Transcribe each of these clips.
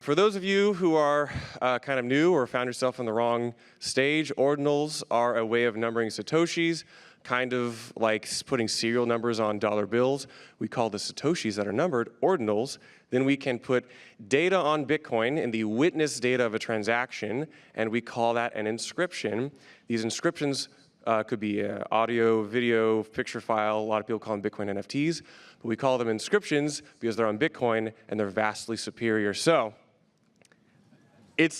For those of you who are kind of new or found yourself on the wrong stage, ordinals are a way of numbering satoshis, kind of like putting serial numbers on dollar bills. We call the satoshis that are numbered ordinals. Then we can put data on Bitcoin in the witness data of a transaction, and we call that an inscription. These inscriptions could be audio, video, picture file. A lot of people call them Bitcoin NFTs, but we call them inscriptions because they're on Bitcoin and they're vastly superior. So it's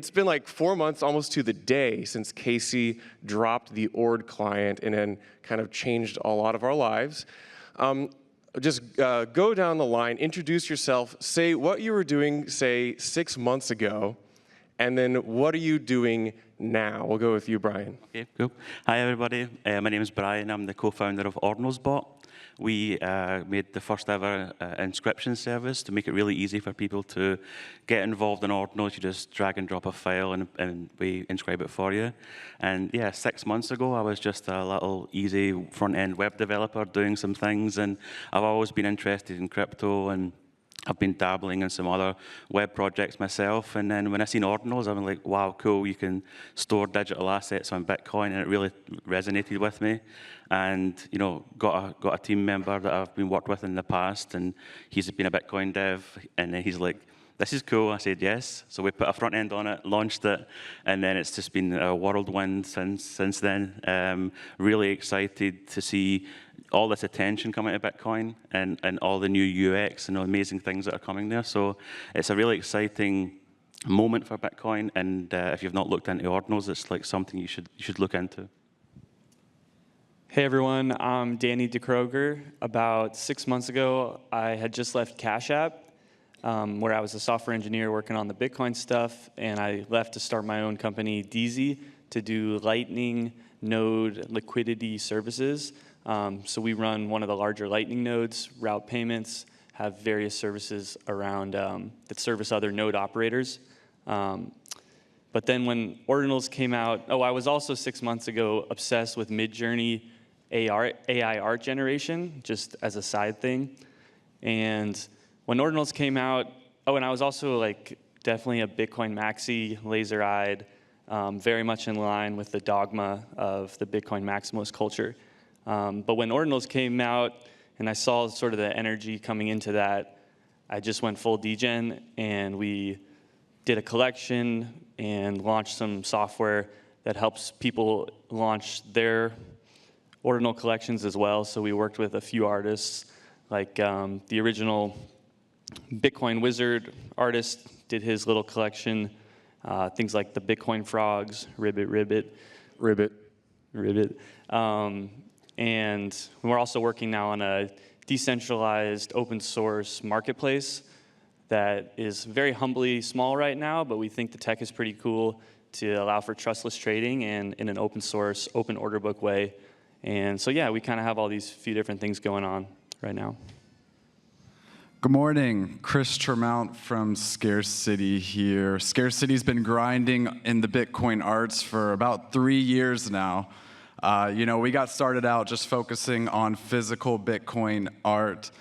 been like 4 months almost to the day since Casey dropped the Ord client and then kind of changed a lot of our lives. Just go down the line, introduce yourself, say what you were doing, say 6 months ago, and then what are you doing now? We'll go with you, Brian. Okay, cool. Hi, everybody. My name is Brian. I'm the co-founder of OrdinalsBot. We made the first ever inscription service to make it really easy for people to get involved in Ordinals. You just drag and drop a file and we inscribe it for you. And yeah, 6 months ago, I was just a little easy front-end web developer doing some things. And I've always been interested in crypto, and I've been dabbling in some other web projects myself. And then when I seen Ordinals, I'm like, wow, cool, you can store digital assets on Bitcoin, and it really resonated with me. And you know, got a team member that I've been worked with in the past, and he's been a Bitcoin dev, and then he's like, this is cool. I said yes. So we put a front end on it, launched it, and then it's just been a whirlwind since then. Really excited to see all this attention coming to Bitcoin and all the new UX and the amazing things that are coming there. So it's a really exciting moment for Bitcoin, and if you've not looked into Ordinals, it's like something you should look into. Hey everyone, I'm Diekroeger. About 6 months ago, I had just left Cash App, where I was a software engineer working on the Bitcoin stuff, and I left to start my own company, Deezy, to do Lightning node liquidity services. So we run one of the larger Lightning nodes, route payments, have various services around that service other node operators. But then when Ordinals came out, I was also 6 months ago obsessed with Midjourney AI art generation, just as a side thing. And when Ordinals came out, and I was also like definitely a Bitcoin maxi, laser-eyed, very much in line with the dogma of the Bitcoin maximalist culture. But when Ordinals came out and I saw sort of the energy coming into that, I just went full degen, and we did a collection and launched some software that helps people launch their Ordinal collections as well. So we worked with a few artists, like the original Bitcoin Wizard artist did his little collection, things like the Bitcoin Frogs, Ribbit. And we're also working now on a decentralized open source marketplace that is very humbly small right now, but we think the tech is pretty cool to allow for trustless trading and in an open source, open order book way. And so yeah, we kind of have all these few different things going on right now. Good morning, Chris Tramount from Scarce City here. Scarce City's been grinding in the Bitcoin arts for about 3 years now. You know, we got started out just focusing on physical Bitcoin art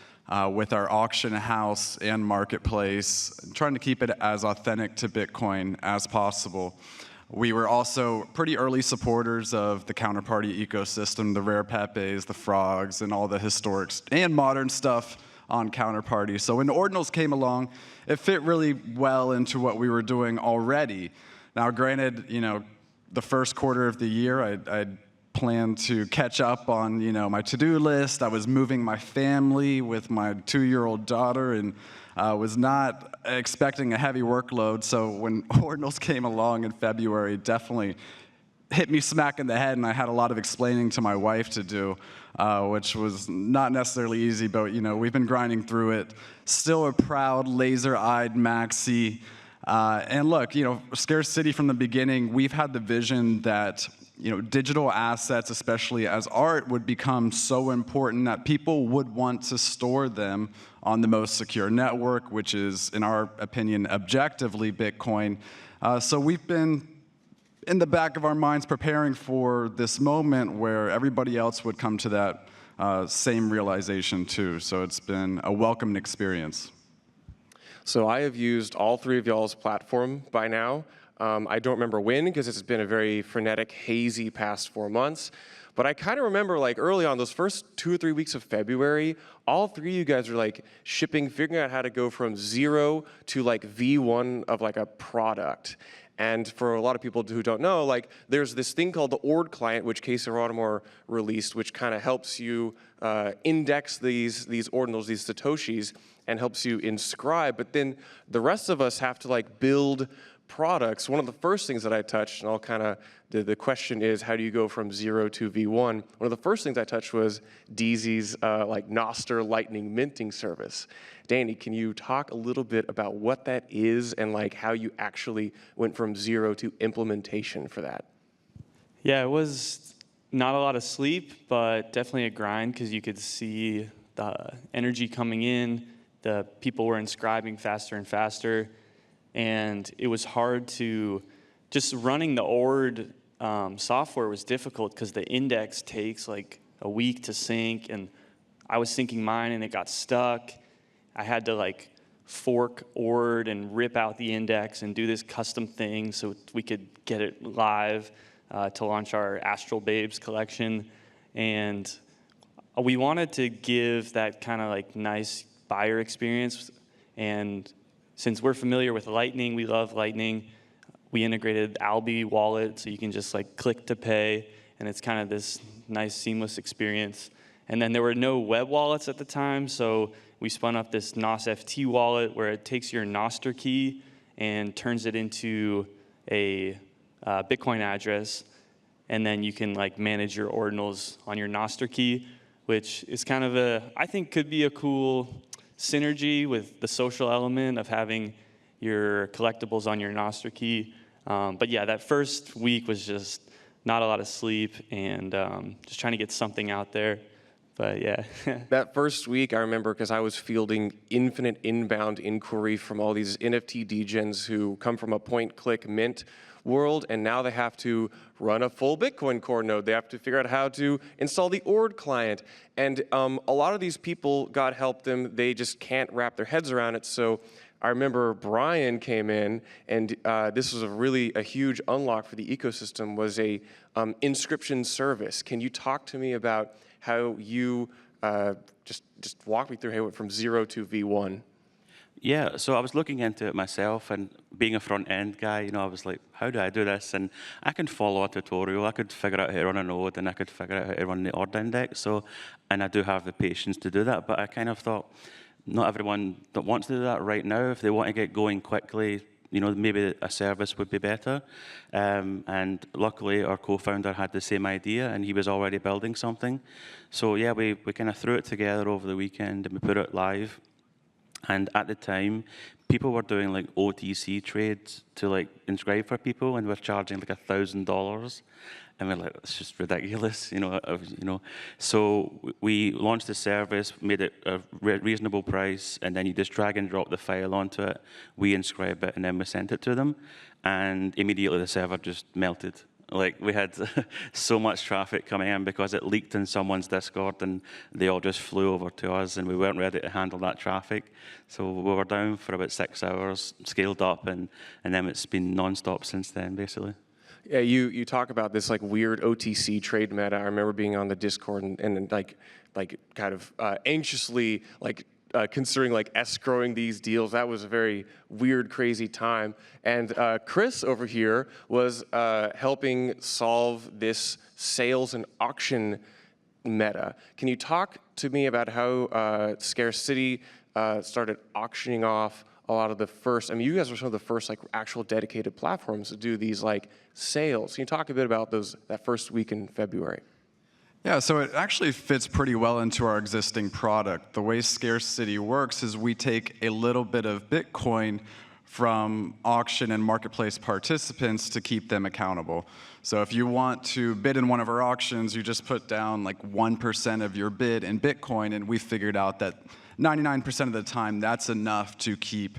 with our auction house and marketplace, trying to keep it as authentic to Bitcoin as possible. We were also pretty early supporters of the counterparty ecosystem, the rare Pepes, the frogs, and all the historic and modern stuff on counterparty. So when Ordinals came along, it fit really well into what we were doing already. Now, granted, you know, the first quarter of the year, I'd planned to catch up on, you know, my to-do list. I was moving my family with my 2-year-old daughter, and was not expecting a heavy workload. So when Ordinals came along in February, it definitely hit me smack in the head, and I had a lot of explaining to my wife to do, which was not necessarily easy, but you know, we've been grinding through it. Still a proud, laser-eyed maxi. And look, you know, Scarce City from the beginning, we've had the vision that, you know, digital assets, especially as art, would become so important that people would want to store them on the most secure network, which is, in our opinion, objectively Bitcoin. So we've been in the back of our minds preparing for this moment where everybody else would come to that same realization too. So it's been a welcome experience. So I have used all three of y'all's platform by now. I don't remember when, because it's been a very frenetic, hazy past 4 months. But I kind of remember, like, early on, those first 2 or 3 weeks of February, all three of you guys were like shipping, figuring out how to go from 0 to like V1 of like a product. And for a lot of people who don't know, like, there's this thing called the Ord client, which Casey Rotamore released, which kind of helps you index these ordinals, these satoshis, and helps you inscribe. But then the rest of us have to like build products. One of the first things that I touched, and I'll kind of, the question is, how do you go from 0 to V1? One of the first things I touched was Deezy's like Noster Lightning minting service. Danny, can you talk a little bit about what that is and like how you actually went from 0 to implementation for that? Yeah, it was not a lot of sleep, but definitely a grind, because you could see the energy coming in, the people were inscribing faster and faster, and it was hard to, just running the Ord software was difficult because the index takes like a week to sync, and I was syncing mine and it got stuck. I had to like fork Ord and rip out the index and do this custom thing so we could get it live to launch our Astral Babes collection. And we wanted to give that kind of like nice buyer experience. And since we're familiar with Lightning, we love Lightning, we integrated Albi wallet, so you can just like click to pay, and it's kind of this nice seamless experience. And then there were no web wallets at the time, so we spun up this NOS FT wallet where it takes your Noster key and turns it into a Bitcoin address, and then you can like manage your ordinals on your Noster key, which is kind of I think could be a cool synergy with the social element of having your collectibles on your Noster key. But yeah, that first week was just not a lot of sleep and just trying to get something out there. But yeah. That first week, I remember, because I was fielding infinite inbound inquiry from all these NFT degens who come from a point-click mint world, and now they have to run a full Bitcoin Core node. They have to figure out how to install the Ord client. And a lot of these people, God help them, they just can't wrap their heads around it. So I remember Brian came in, and this was a huge unlock for the ecosystem, was a inscription service. Can you talk to me about how you just walk me through how it went from 0 to V1? Yeah, so I was looking into it myself, and being a front-end guy, you know, I was like, how do I do this? And I can follow a tutorial, I could figure out how to run a node, and I could figure out how to run the Ord index, and I do have the patience to do that, but I kind of thought, not everyone that wants to do that right now. If they want to get going quickly, you know, maybe a service would be better. And luckily, our co-founder had the same idea, and he was already building something. So yeah, we kind of threw it together over the weekend, and we put it live. And at the time, people were doing like OTC trades to like inscribe for people, and we're charging like $1,000. And we're like, it's just ridiculous, you know. So we launched the service, made it a reasonable price, and then you just drag and drop the file onto it. We inscribe it, and then we sent it to them. And immediately the server just melted. Like, we had so much traffic coming in because it leaked in someone's Discord, and they all just flew over to us, and we weren't ready to handle that traffic. So we were down for about 6 hours, scaled up, and then it's been nonstop since then, basically. Yeah, you talk about this like weird OTC trade meta. I remember being on the Discord and like kind of anxiously like considering like escrowing these deals. That was a very weird, crazy time. And Chris over here was helping solve this sales and auction meta. Can you talk to me about how Scarce City started auctioning off a lot of the first, I mean, you guys were some of the first like actual dedicated platforms to do these like sales. Can you talk a bit about that first week in February? Yeah, so it actually fits pretty well into our existing product. The way Scarce City works is we take a little bit of Bitcoin from auction and marketplace participants to keep them accountable. So if you want to bid in one of our auctions, you just put down like 1% of your bid in Bitcoin, and we figured out that 99% of the time, that's enough to keep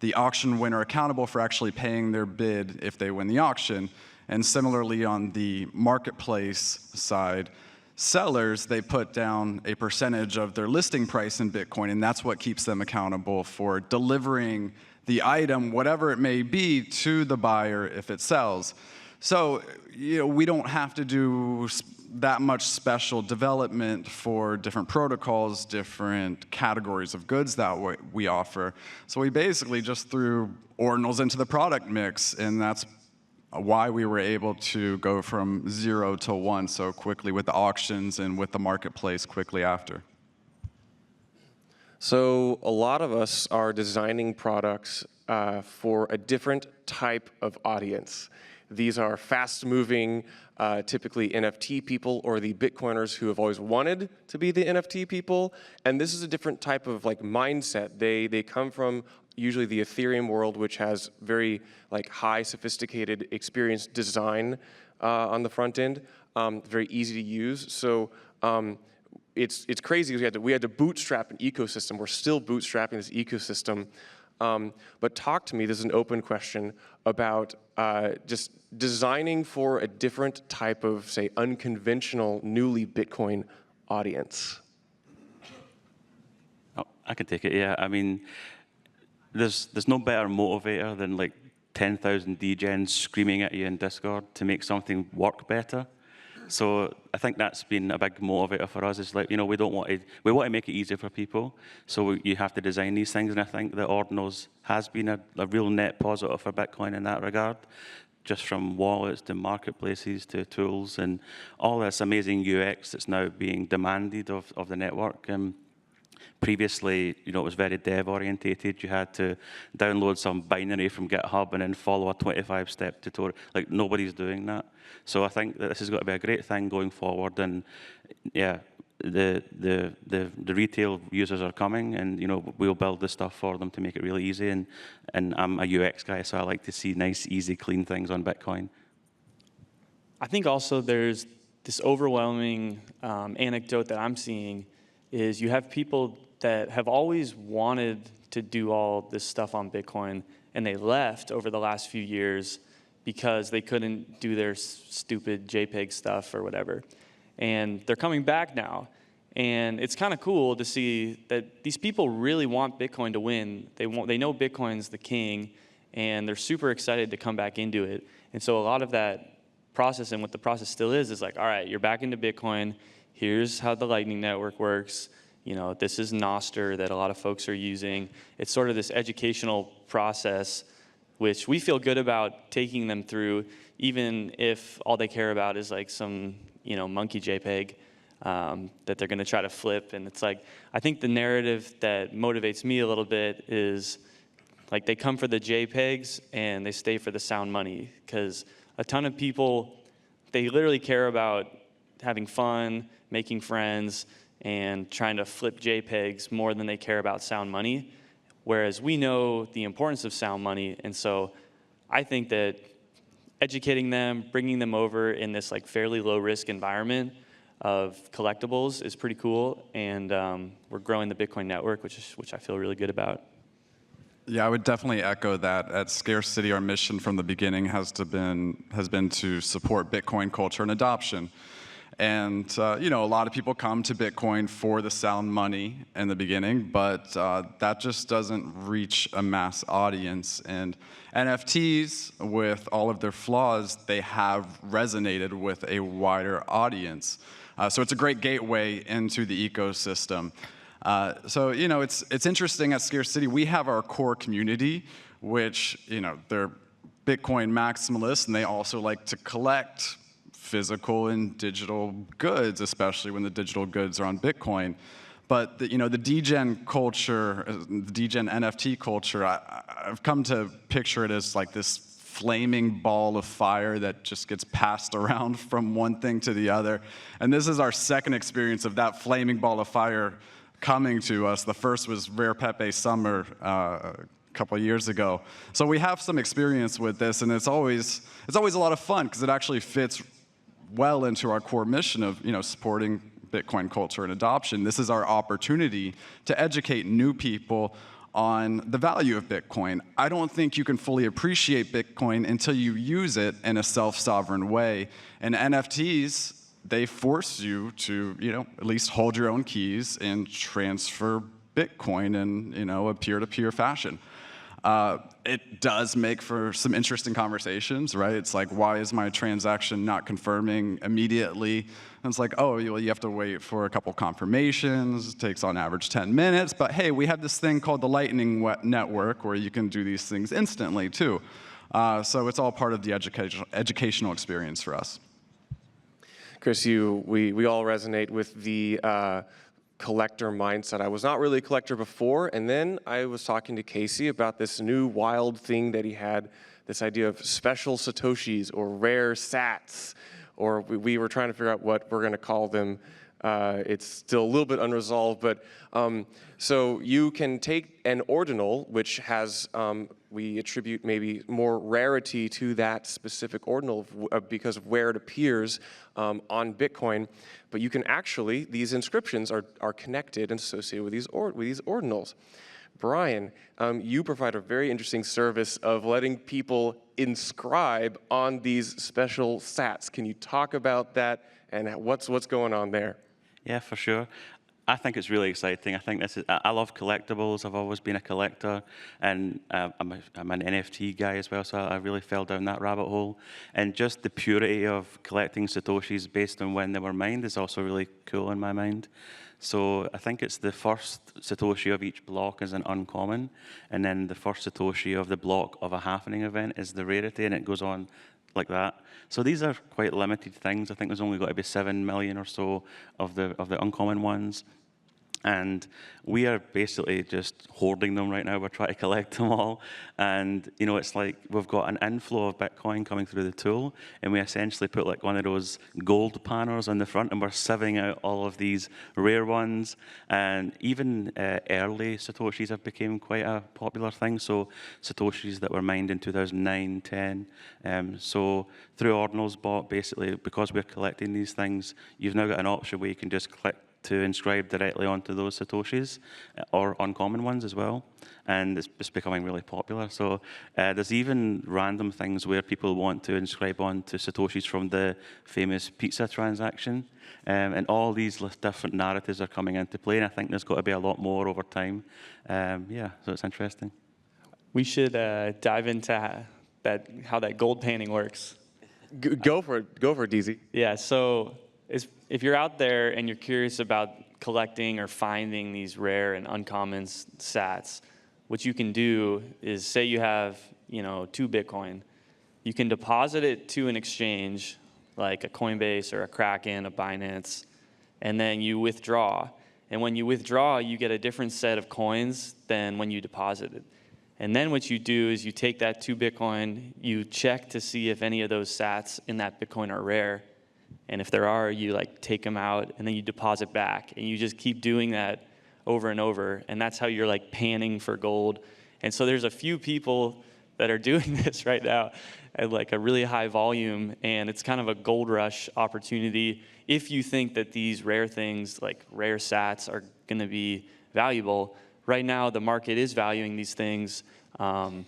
the auction winner accountable for actually paying their bid if they win the auction. And similarly, on the marketplace side, sellers, they put down a percentage of their listing price in Bitcoin, and that's what keeps them accountable for delivering the item, whatever it may be, to the buyer if it sells. So, we don't have to do that much special development for different protocols, different categories of goods that we offer. So we basically just threw ordinals into the product mix, and that's why we were able to go from 0 to 1 so quickly with the auctions and with the marketplace quickly after. So a lot of us are designing products for a different type of audience. These are fast-moving, typically NFT people or the Bitcoiners who have always wanted to be the NFT people. And this is a different type of mindset. They come from usually the Ethereum world, which has very high sophisticated experience design on the front end, very easy to use. So it's crazy. We had to bootstrap an ecosystem. We're still bootstrapping this ecosystem. But talk to me, this is an open question, about just designing for a different type of, say, unconventional, newly Bitcoin audience. Oh, I can take it, yeah. I mean, there's no better motivator than 10,000 degens screaming at you in Discord to make something work better. So I think that's been a big motivator for us. Is we want to make it easier for people. So you have to design these things, and I think that Ordinals has been a real net positive for Bitcoin in that regard. Just from wallets to marketplaces to tools and all this amazing UX that's now being demanded of the network. Previously, it was very dev-orientated. You had to download some binary from GitHub and then follow a 25-step tutorial. Nobody's doing that. So I think that this has got to be a great thing going forward. And yeah, the retail users are coming, and we'll build this stuff for them to make it really easy. And I'm a UX guy, so I like to see nice, easy, clean things on Bitcoin. I think also there's this overwhelming anecdote that I'm seeing is you have people that have always wanted to do all this stuff on Bitcoin, and they left over the last few years because they couldn't do their stupid JPEG stuff or whatever. And they're coming back now. And it's kind of cool to see that these people really want Bitcoin to win. They know Bitcoin's the king, and they're super excited to come back into it. And so a lot of that process, and what the process still is all right, you're back into Bitcoin. Here's how the Lightning Network works. This is Noster that a lot of folks are using. It's sort of this educational process, which we feel good about taking them through, even if all they care about is some, monkey JPEG that they're going to try to flip. And it's I think the narrative that motivates me a little bit is they come for the JPEGs and they stay for the sound money, because a ton of people, they literally care about having fun, making friends, and trying to flip JPEGs more than they care about sound money, whereas we know the importance of sound money. And so I think that educating them, bringing them over in this fairly low-risk environment of collectibles is pretty cool, and we're growing the Bitcoin network, which I feel really good about. Yeah, I would definitely echo that. At Scarce City, our mission from the beginning has been to support Bitcoin culture and adoption. And a lot of people come to Bitcoin for the sound money in the beginning, but that just doesn't reach a mass audience. And NFTs, with all of their flaws, they have resonated with a wider audience. So it's a great gateway into the ecosystem. So it's interesting at Scarce City. We have our core community, which they're Bitcoin maximalists, and they also like to collect physical and digital goods, especially when the digital goods are on Bitcoin. But the degen culture, the degen NFT culture, I've come to picture it as this flaming ball of fire that just gets passed around from one thing to the other. And this is our second experience of that flaming ball of fire coming to us. The first was Rare Pepe Summer a couple of years ago. So we have some experience with this, and it's always a lot of fun because it actually fits well into our core mission of supporting Bitcoin culture and adoption. This is our opportunity to educate new people on the value of Bitcoin. I don't think you can fully appreciate Bitcoin until you use it in a self-sovereign way. And NFTs they force you to, at least hold your own keys and transfer Bitcoin in, a peer-to-peer fashion. It does make for some interesting conversations, right? It's like, why is my transaction not confirming immediately? And it's like, oh, you have to wait for a couple confirmations. It takes on average 10 minutes. But hey, we have this thing called the Lightning Network where you can do these things instantly, too. So it's all part of the educational experience for us. Chris, we all resonate with the collector mindset. I was not really a collector before, and then I was talking to Casey about this new wild thing that he had, this idea of special satoshis or rare sats, or we were trying to figure out what we're going to call them. It's still a little bit unresolved, but so you can take an ordinal, which has, we attribute maybe more rarity to that specific ordinal because of where it appears on Bitcoin, but you can actually, these inscriptions are connected and associated with these ordinals. Brian, you provide a very interesting service of letting people inscribe on these special sats. Can you talk about that and what's going on there? Yeah, for sure. I think it's really exciting. I think I love collectibles. I've always been a collector, and I'm an NFT guy as well, so I really fell down that rabbit hole. And just the purity of collecting satoshis based on when they were mined is also really cool in my mind. So I think it's the first satoshi of each block is an uncommon, and then the first satoshi of the block of a happening event is the rarity, and it goes on like that. So these are quite limited things. I think there's only got to be 7 million or so of the uncommon ones. And we are basically just hoarding them right now. We're trying to collect them all. And, it's like we've got an inflow of Bitcoin coming through the tool, and we essentially put like one of those gold panners on the front, and we're sieving out all of these rare ones. And even early Satoshis have become quite a popular thing. So Satoshis that were mined in 2009, 10. So through OrdinalsBot, basically, because we're collecting these things, you've now got an option where you can just click to inscribe directly onto those satoshis, or uncommon ones as well, and it's becoming really popular. So there's even random things where people want to inscribe onto satoshis from the famous pizza transaction, and all these different narratives are coming into play, and I think there's got to be a lot more over time. Yeah, so it's interesting. We should dive into how that gold panning works. Go for it, Deezy. Yeah, so if you're out there and you're curious about collecting or finding these rare and uncommon sats, what you can do is, say you have 2 Bitcoin, you can deposit it to an exchange like a Coinbase or a Kraken, a Binance, and then you withdraw. And when you withdraw, you get a different set of coins than when you deposited. And then what you do is you take that 2 Bitcoin, you check to see if any of those sats in that Bitcoin are rare. And if there are, you take them out, and then you deposit back. And you just keep doing that over and over. And that's how you're panning for gold. And so there's a few people that are doing this right now at a really high volume. And it's kind of a gold rush opportunity if you think that these rare things, like rare sats, are going to be valuable. Right now, the market is valuing these things. The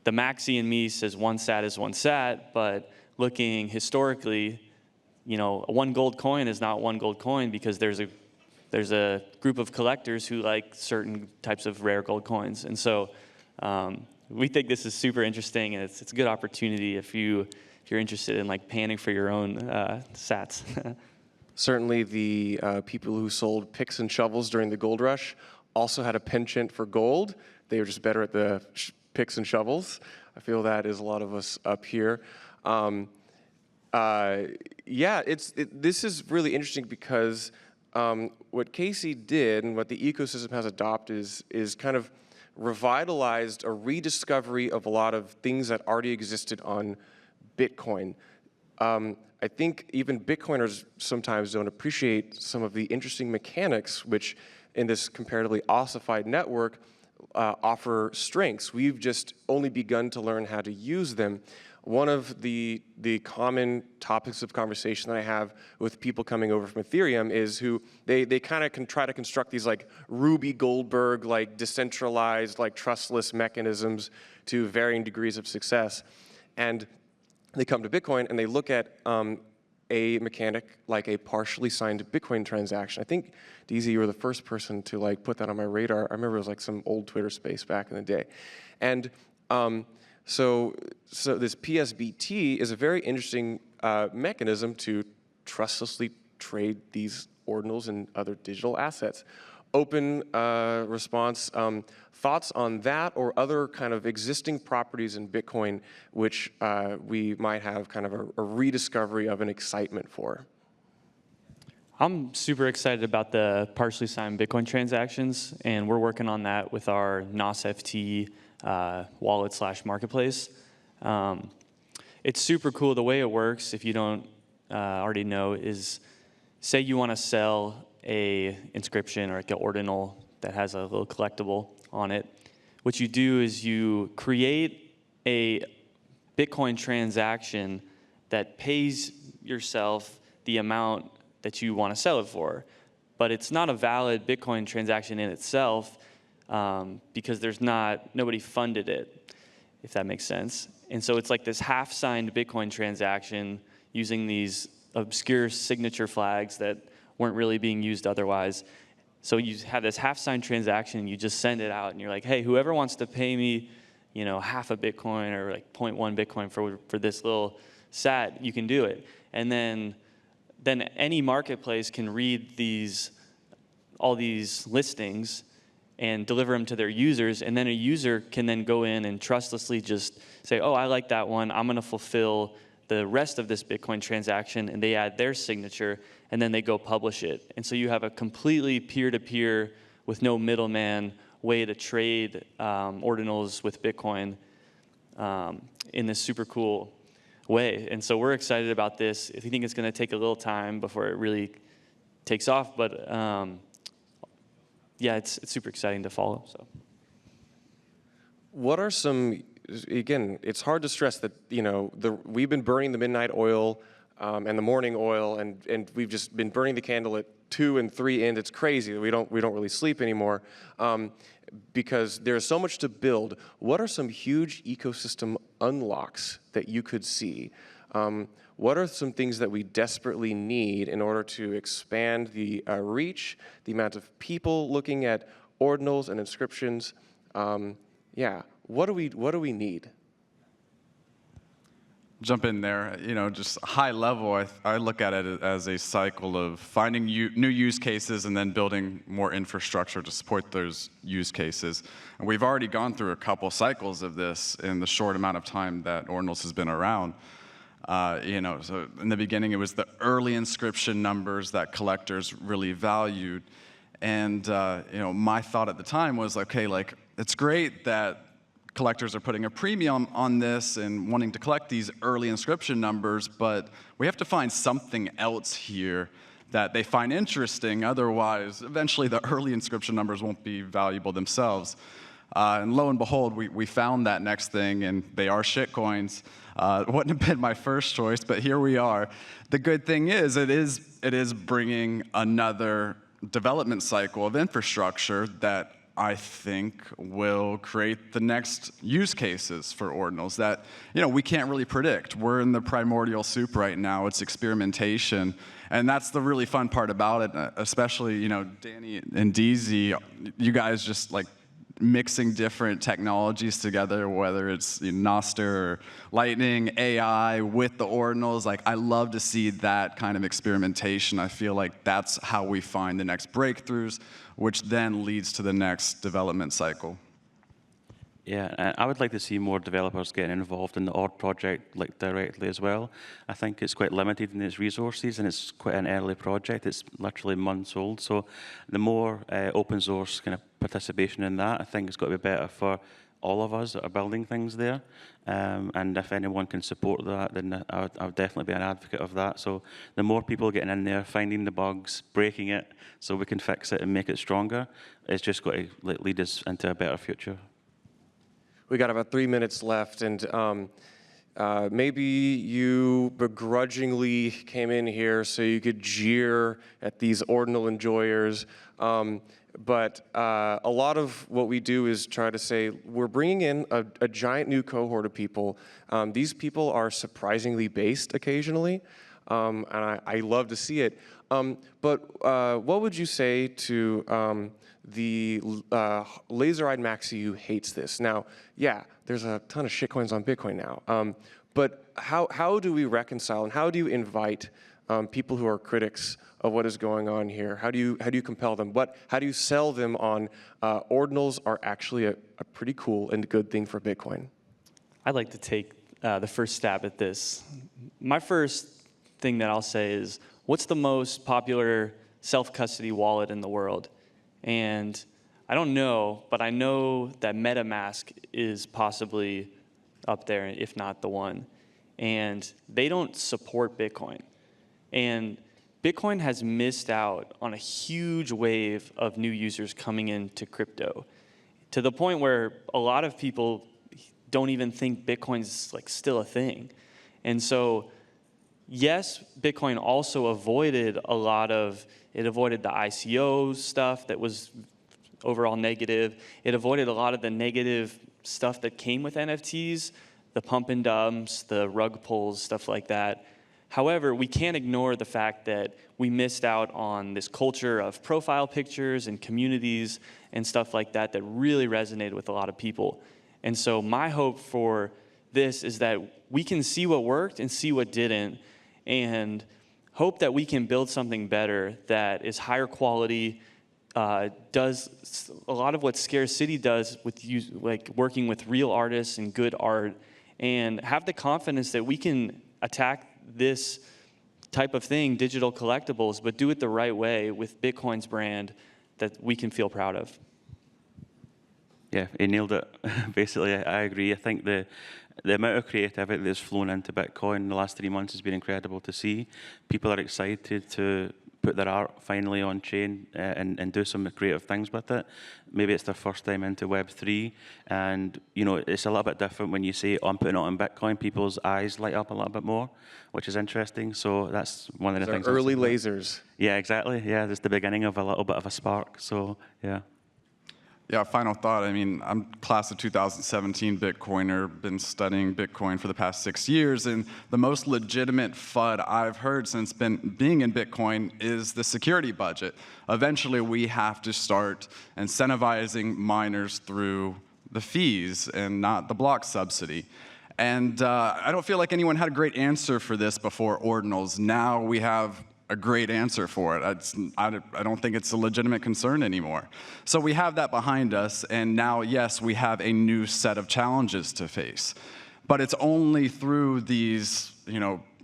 Maxi and me says 1 sat is 1 sat, but looking historically, 1 gold coin is not 1 gold coin, because there's a group of collectors who like certain types of rare gold coins. And so we think this is super interesting, and it's a good opportunity if you're interested in panning for your own sats. Certainly the people who sold picks and shovels during the gold rush also had a penchant for gold. They were just better at the picks and shovels. I feel that is a lot of us up here. Yeah, this is really interesting because what Casey did and what the ecosystem has adopted is kind of revitalized a rediscovery of a lot of things that already existed on Bitcoin. I think even Bitcoiners sometimes don't appreciate some of the interesting mechanics which in this comparatively ossified network offer strengths. We've just only begun to learn how to use them. One of the common topics of conversation that I have with people coming over from Ethereum is who they kind of can try to construct these Ruby Goldberg, decentralized, trustless mechanisms to varying degrees of success. And they come to Bitcoin and they look at a mechanic like a partially signed Bitcoin transaction. I think, Deezy, you were the first person to like put that on my radar. I remember it was like some old Twitter space back in the day. And so this PSBT is a very interesting mechanism to trustlessly trade these ordinals and other digital assets. Open response, thoughts on that or other kind of existing properties in Bitcoin which we might have kind of a rediscovery of an excitement for? I'm super excited about the partially signed Bitcoin transactions, and we're working on that with our NOSFT wallet/marketplace. It's super cool. The way it works, if you don't already know, is say you want to sell a inscription or like an ordinal that has a little collectible on it. What you do is you create a Bitcoin transaction that pays yourself the amount that you want to sell it for. But it's not a valid Bitcoin transaction in itself because nobody funded it, if that makes sense. And so it's like this half-signed Bitcoin transaction using these obscure signature flags that weren't really being used otherwise. So you have this half-signed transaction, you just send it out, and you're like, hey, whoever wants to pay me, half a Bitcoin or like 0.1 Bitcoin for this little sat, you can do it. And then any marketplace can read all these listings and deliver them to their users, and then a user can then go in and trustlessly just say, oh, I like that one, I'm gonna fulfill the rest of this Bitcoin transaction, and they add their signature, and then they go publish it. And so you have a completely peer-to-peer, with no middleman, way to trade ordinals with Bitcoin in this super cool way. And so we're excited about this. I think it's going to take a little time before it really takes off, but yeah, it's super exciting to follow. So, what are some? Again, it's hard to stress that we've been burning the midnight oil and the morning oil, and we've just been burning the candle at 2 and 3 ends. It's crazy. We don't really sleep anymore because there's so much to build. What are some huge ecosystem unlocks that you could see? What are some things that we desperately need in order to expand the reach, the amount of people looking at ordinals and inscriptions? Yeah, what do we need? Jump in there, just high level, I look at it as a cycle of finding new use cases and then building more infrastructure to support those use cases. And we've already gone through a couple cycles of this in the short amount of time that Ordinals has been around. So in the beginning, it was the early inscription numbers that collectors really valued. And, my thought at the time was, okay, like, it's great that collectors are putting a premium on this and wanting to collect these early inscription numbers, but we have to find something else here that they find interesting. Otherwise, eventually the early inscription numbers won't be valuable themselves. And lo and behold, we found that next thing, and they are shitcoins. It wouldn't have been my first choice, but here we are. The good thing is, it is bringing another development cycle of infrastructure that I think will create the next use cases for ordinals that, we can't really predict. We're in the primordial soup right now. It's experimentation. And that's the really fun part about it, especially, Danny and Deezy, you guys just like mixing different technologies together, whether it's Noster or Lightning, AI with the ordinals. Like, I love to see that kind of experimentation. I feel like that's how we find the next breakthroughs, which then leads to the next development cycle. Yeah, and I would like to see more developers getting involved in the Ord project like directly as well. I think it's quite limited in its resources, and it's quite an early project. It's literally months old. So the more open source kind of participation in that, I think it's got to be better for all of us that are building things there. And if anyone can support that, then I would definitely be an advocate of that. So the more people getting in there, finding the bugs, breaking it, so we can fix it and make it stronger, it's just got to lead us into a better future. We got about 3 minutes left, and maybe you begrudgingly came in here so you could jeer at these ordinal enjoyers. But a lot of what we do is try to say, we're bringing in a giant new cohort of people. These people are surprisingly based occasionally. and I love to see it. But what would you say to the laser-eyed maxi who hates this? Now, yeah, there's a ton of shitcoins on Bitcoin now, but how do we reconcile and how do you invite people who are critics of what is going on here? How do you compel them? How do you sell them on ordinals are actually a pretty cool and good thing for Bitcoin? I'd like to take the first stab at this. My first thing that I'll say is, what's the most popular self-custody wallet in the world? And I don't know, but I know that MetaMask is possibly up there, if not the one. And they don't support Bitcoin. And Bitcoin has missed out on a huge wave of new users coming into crypto, to the point where a lot of people don't even think Bitcoin's like still a thing. And so, yes, Bitcoin also avoided the ICO stuff that was overall negative. It avoided a lot of the negative stuff that came with NFTs, the pump and dumps, the rug pulls, stuff like that. However, we can't ignore the fact that we missed out on this culture of profile pictures and communities and stuff like that that really resonated with a lot of people. And so my hope for this is that we can see what worked and see what didn't, and hope that we can build something better that is higher quality, does a lot of what Scarce City does with like working with real artists and good art, and have the confidence that we can attack this type of thing, digital collectibles, but do it the right way with Bitcoin's brand that we can feel proud of. Yeah, he nailed it. Basically, I agree. I think the amount of creativity that's flown into Bitcoin in the last 3 months has been incredible to see. People are excited to put their art finally on chain and do some creative things with it. Maybe it's their first time into Web3, and it's a little bit different when you say, "Oh, I'm putting it on Bitcoin." People's eyes light up a little bit more, which is interesting. So that's one of the things. Early lasers. Yeah, exactly. Yeah, it's the beginning of a little bit of a spark. So yeah. Yeah, final thought. I mean, I'm class of 2017 Bitcoiner, been studying Bitcoin for the past 6 years, and the most legitimate FUD I've heard since being in Bitcoin is the security budget. Eventually, we have to start incentivizing miners through the fees and not the block subsidy. And I don't feel like anyone had a great answer for this before Ordinals. Now we have a great answer for it. I don't think it's a legitimate concern anymore. So we have that behind us, and now, yes, we have a new set of challenges to face. But it's only through these,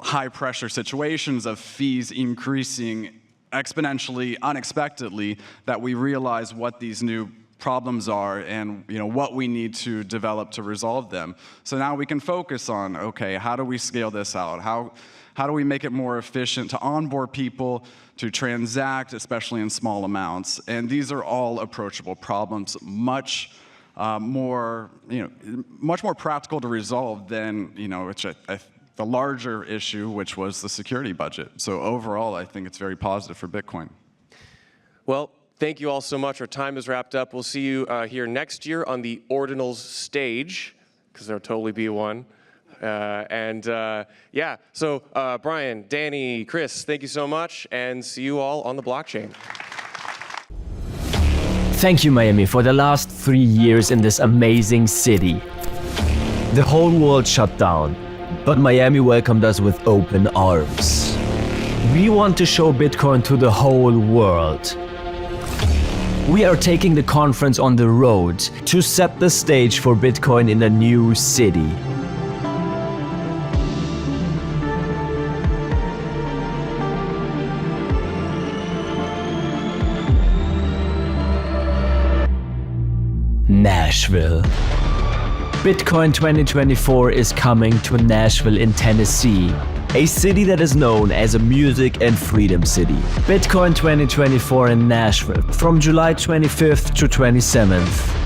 high-pressure situations of fees increasing exponentially, unexpectedly, that we realize what these new problems are and what we need to develop to resolve them. So now we can focus on, okay, how do we scale this out? How do we make it more efficient to onboard people, to transact, especially in small amounts? And these are all approachable problems, much more practical to resolve than the larger issue, which was the security budget. So overall, I think it's very positive for Bitcoin. Well, thank you all so much. Our time is wrapped up. We'll see you here next year on the Ordinals stage, because there'll totally be one. So Brian, Danny, Chris, thank you so much, and see you all on the blockchain. Thank you, Miami, for the last 3 years in this amazing city. The whole world shut down, but Miami welcomed us with open arms. We want to show Bitcoin to the whole world. We are taking the conference on the road to set the stage for Bitcoin in a new city. Nashville. Bitcoin 2024 is coming to Nashville in Tennessee, a city that is known as a music and freedom city. Bitcoin 2024 in Nashville from July 25th to 27th.